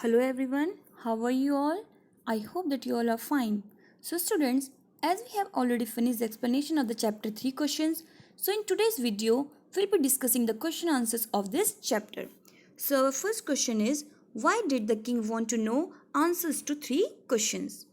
Hello everyone, how are you all? I hope that you all are fine. So students, as we have already finished the explanation of the chapter 3 questions, so in today's video, we'll be discussing the question answers of this chapter. So our first question is, why did the king want to know answers to 3 questions?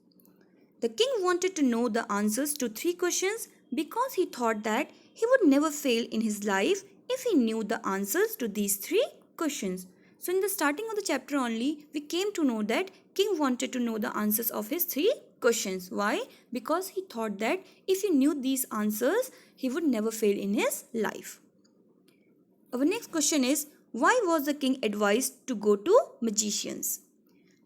The king wanted to know the answers to 3 questions because he thought that he would never fail in his life if he knew the answers to these 3 questions. So in the starting of the chapter only, we came to know that king wanted to know the answers of his 3 questions. Why? Because he thought that if he knew these answers, he would never fail in his life. Our next question is, why was the king advised to go to magicians?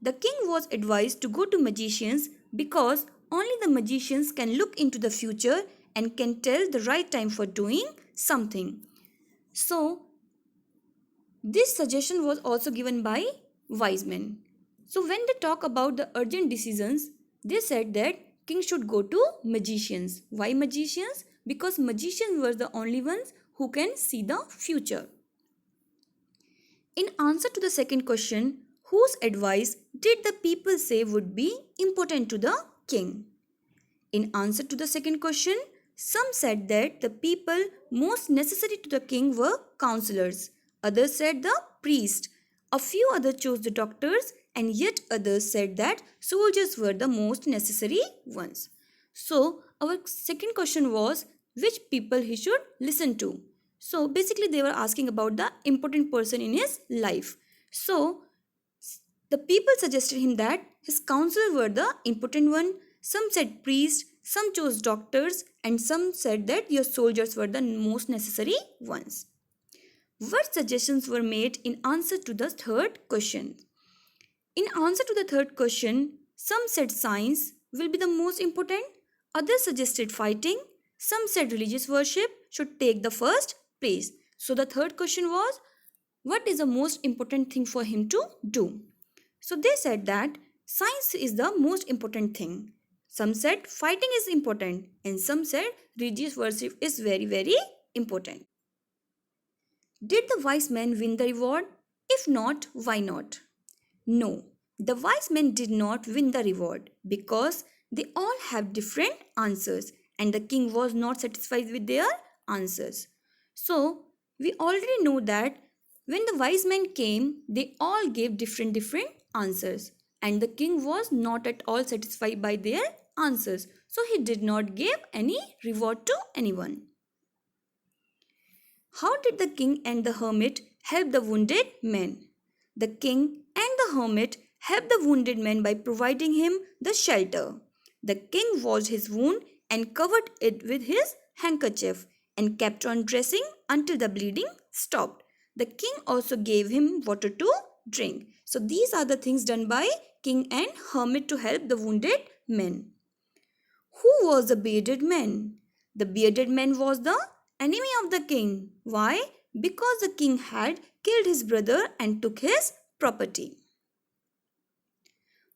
The king was advised to go to magicians because only the magicians can look into the future and can tell the right time for doing something. So, this suggestion was also given by wise men. So, when they talk about the urgent decisions, they said that king should go to magicians. Why magicians? Because magicians were the only ones who can see the future. In answer to the second question, whose advice did the people say would be important to the king? In answer to the second question, some said that the people most necessary to the king were counselors. Others said the priest. A few others chose the doctors, and yet others said that soldiers were the most necessary ones. So, our second question was which people he should listen to. So, basically, they were asking about the important person in his life. So, the people suggested him that his counselors were the important one. Some said priest, some chose doctors, and some said that your soldiers were the most necessary ones. What suggestions were made in answer to the third question? In answer to the third question, some said science will be the most important, others suggested fighting, some said religious worship should take the first place. So the third question was, what is the most important thing for him to do? So they said that science is the most important thing. Some said fighting is important, and some said religious worship is very important. Did the wise men win the reward? If not, why not? No, the wise men did not win the reward because they all have different answers and the king was not satisfied with their answers. So, we already know that when the wise men came, they all gave different answers and the king was not at all satisfied by their answers. So, he did not give any reward to anyone. How did the king and the hermit help the wounded man? The king and the hermit helped the wounded man by providing him the shelter. The king washed his wound and covered it with his handkerchief and kept on dressing until the bleeding stopped. The king also gave him water to drink. So these are the things done by king and hermit to help the wounded man. Who was the bearded man? The bearded man was the enemy of the king. Why? Because the king had killed his brother and took his property.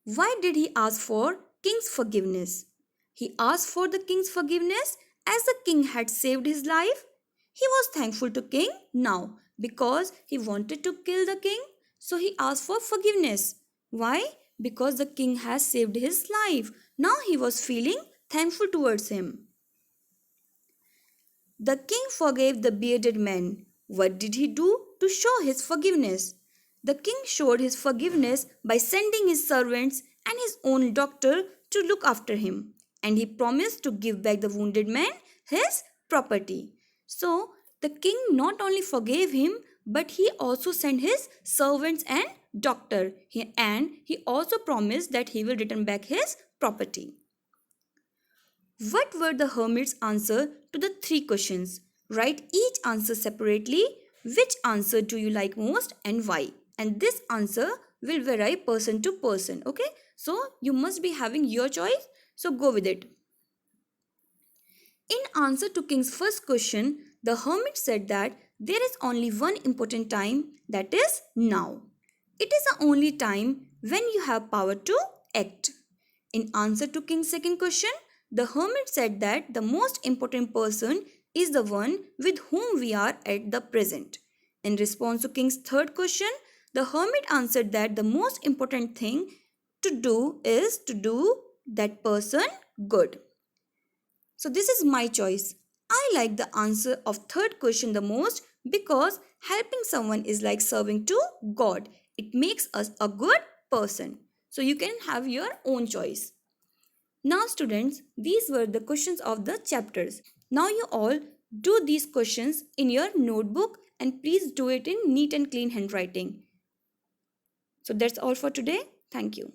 Why did he ask for king's forgiveness? He asked for the king's forgiveness as the king had saved his life. He was thankful to king now because he wanted to kill the king. So he asked for forgiveness. Why? Because the king has saved his life. Now he was feeling thankful towards him. The king forgave the bearded man. What did he do to show his forgiveness? The king showed his forgiveness by sending his servants and his own doctor to look after him. And he promised to give back the wounded man his property. So, the king not only forgave him, but he also sent his servants and doctor. And he also promised that he will return back his property. What were the hermit's answer to the 3 questions? Write each answer separately. Which answer do you like most and why? And this answer will vary person to person. Okay? So you must be having your choice. So go with it. In answer to king's first question, the hermit said that there is only one important time, that is now. It is the only time when you have power to act. In answer to king's second question, the hermit said that the most important person is the one with whom we are at the present. In response to king's third question, The hermit answered that the most important thing to do is to do that person good. So this is my choice. I like the answer of third question the most because helping someone is like serving to God. It makes us a good person. So you can have your own choice. Now students, these were the questions of the chapters. Now you all do these questions in your notebook and please do it in neat and clean handwriting. So that's all for today. Thank you.